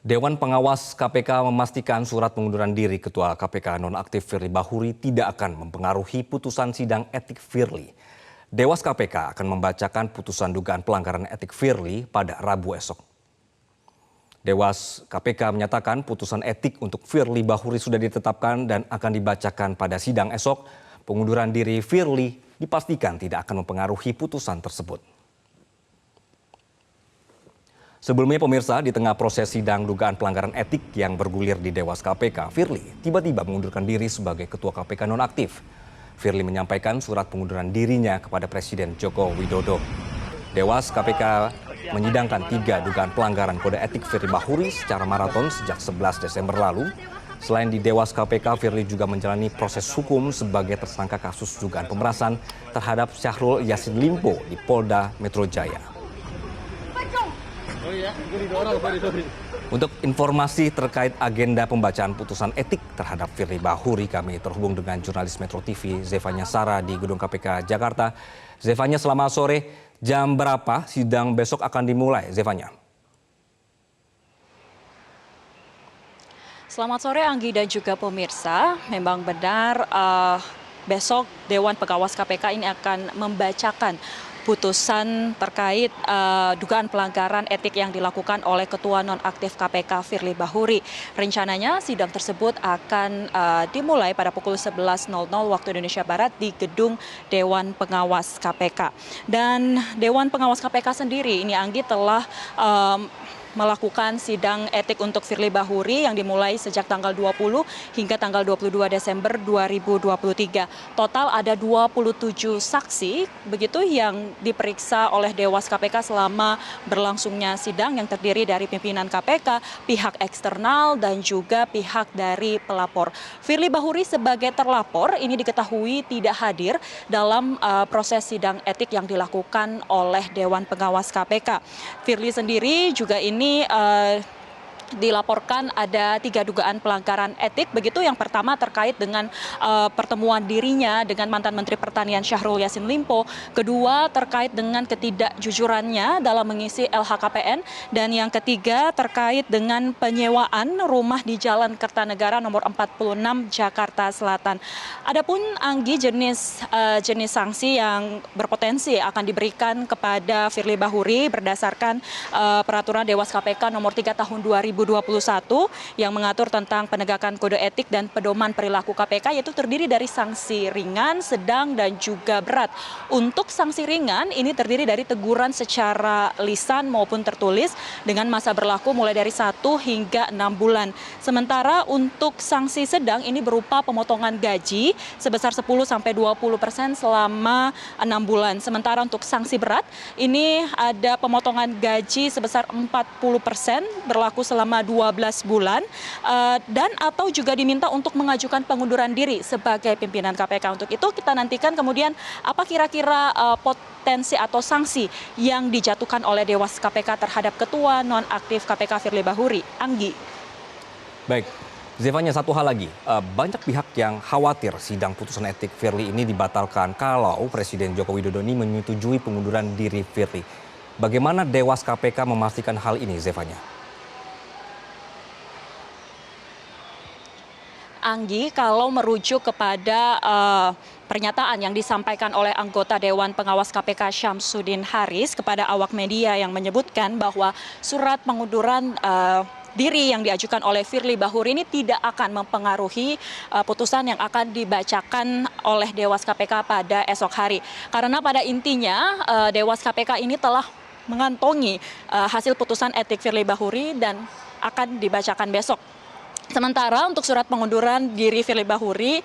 Dewan Pengawas KPK memastikan surat pengunduran diri Ketua KPK nonaktif Firly Bahuri tidak akan mempengaruhi putusan sidang etik Firly. Dewas KPK akan membacakan putusan dugaan pelanggaran etik Firly pada Rabu esok. Dewas KPK menyatakan putusan etik untuk Firly Bahuri sudah ditetapkan dan akan dibacakan pada sidang esok. Pengunduran diri Firly dipastikan tidak akan mempengaruhi putusan tersebut. Sebelumnya pemirsa, di tengah proses sidang dugaan pelanggaran etik yang bergulir di Dewas KPK, Firly tiba-tiba mengundurkan diri sebagai Ketua KPK nonaktif. Firly menyampaikan surat pengunduran dirinya kepada Presiden Joko Widodo. Dewas KPK menyidangkan 3 dugaan pelanggaran kode etik Firly Bahuri secara maraton sejak 11 Desember lalu. Selain di Dewas KPK, Firly juga menjalani proses hukum sebagai tersangka kasus dugaan pemerasan terhadap Syahrul Yassin Limpo di Polda Metro Jaya. Untuk informasi terkait agenda pembacaan putusan etik terhadap Firly Bahuri, kami terhubung dengan jurnalis Metro TV Zefanya Sara di Gedung KPK Jakarta. Zefanya, selamat sore. Jam berapa sidang besok akan dimulai, Zefanya? Selamat sore Anggi dan juga pemirsa. Memang benar besok Dewan Pengawas KPK ini akan membacakan putusan terkait dugaan pelanggaran etik yang dilakukan oleh Ketua Nonaktif KPK Firly Bahuri. Rencananya sidang tersebut akan dimulai pada pukul 11.00 waktu Indonesia Barat di Gedung Dewan Pengawas KPK. Dan Dewan Pengawas KPK sendiri ini Anggi telah melakukan sidang etik untuk Firly Bahuri yang dimulai sejak tanggal 20 hingga tanggal 22 Desember 2023. Total ada 27 saksi begitu yang diperiksa oleh Dewas KPK selama berlangsungnya sidang yang terdiri dari pimpinan KPK, pihak eksternal dan juga pihak dari pelapor. Firly Bahuri sebagai terlapor ini diketahui tidak hadir dalam proses sidang etik yang dilakukan oleh Dewan Pengawas KPK. Firly sendiri juga ini dilaporkan ada 3 dugaan pelanggaran etik. Begitu yang pertama terkait dengan pertemuan dirinya dengan mantan Menteri Pertanian Syahrul Yassin Limpo. Kedua terkait dengan ketidakjujurannya dalam mengisi LHKPN. Dan yang ketiga terkait dengan penyewaan rumah di Jalan Kertanegara nomor 46 Jakarta Selatan. Adapun Anggi jenis sanksi yang berpotensi akan diberikan kepada Firly Bahuri berdasarkan peraturan Dewas KPK nomor 3 tahun 2021 yang mengatur tentang penegakan kode etik dan pedoman perilaku KPK, yaitu terdiri dari sanksi ringan, sedang dan juga berat. Untuk sanksi ringan ini terdiri dari teguran secara lisan maupun tertulis dengan masa berlaku mulai dari 1 hingga 6 bulan. Sementara untuk sanksi sedang ini berupa pemotongan gaji sebesar 10-20% selama 6 bulan. Sementara untuk sanksi berat ini ada pemotongan gaji sebesar 40% berlaku selama 12 bulan dan atau juga diminta untuk mengajukan pengunduran diri sebagai pimpinan KPK. Untuk itu kita nantikan kemudian apa kira-kira potensi atau sanksi yang dijatuhkan oleh Dewas KPK terhadap Ketua Nonaktif KPK Firly Bahuri. Anggi. Baik, Zefanya, satu hal lagi. Banyak pihak yang khawatir sidang putusan etik Firly ini dibatalkan kalau Presiden Joko Widodo ini menyetujui pengunduran diri Firly. Bagaimana Dewas KPK memastikan hal ini, Zefanya? Anggi, kalau merujuk kepada pernyataan yang disampaikan oleh anggota Dewan Pengawas KPK Syamsuddin Haris kepada awak media yang menyebutkan bahwa surat pengunduran diri yang diajukan oleh Firly Bahuri ini tidak akan mempengaruhi putusan yang akan dibacakan oleh Dewas KPK pada esok hari. Karena pada intinya Dewas KPK ini telah mengantongi hasil putusan etik Firly Bahuri dan akan dibacakan besok. Sementara untuk surat pengunduran diri Firly Bahuri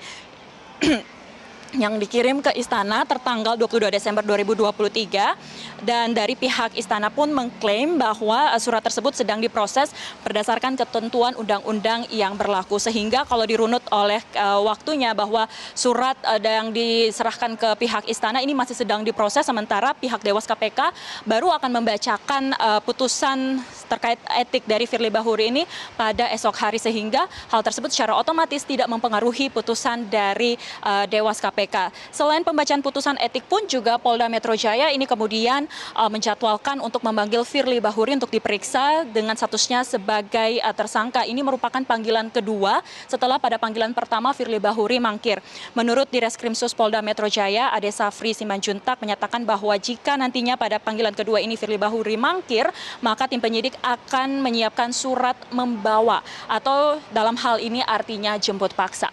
yang dikirim ke Istana tertanggal 22 Desember 2023 dan dari pihak Istana pun mengklaim bahwa surat tersebut sedang diproses berdasarkan ketentuan undang-undang yang berlaku, sehingga kalau dirunut oleh waktunya bahwa surat yang diserahkan ke pihak Istana ini masih sedang diproses, sementara pihak Dewas KPK baru akan membacakan putusan terkait etik dari Firly Bahuri ini pada esok hari, sehingga hal tersebut secara otomatis tidak mempengaruhi putusan dari Dewas KPK. KPK. Selain pembacaan putusan etik pun juga Polda Metro Jaya ini kemudian menjadwalkan untuk memanggil Firly Bahuri untuk diperiksa dengan statusnya sebagai tersangka. Ini merupakan panggilan kedua setelah pada panggilan pertama Firly Bahuri mangkir. Menurut Direskrimsus Polda Metro Jaya, Ade Safri Simanjuntak menyatakan bahwa jika nantinya pada panggilan kedua ini Firly Bahuri mangkir, maka tim penyidik akan menyiapkan surat membawa atau dalam hal ini artinya jemput paksa.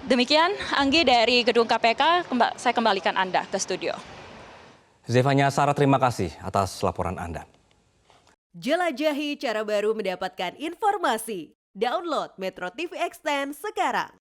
Demikian, Anggi dari Gedung KPK, saya kembalikan Anda ke studio. Zevanya Sarah, terima kasih atas laporan Anda. Jelajahi cara baru mendapatkan informasi. Download Metro TV Extend sekarang.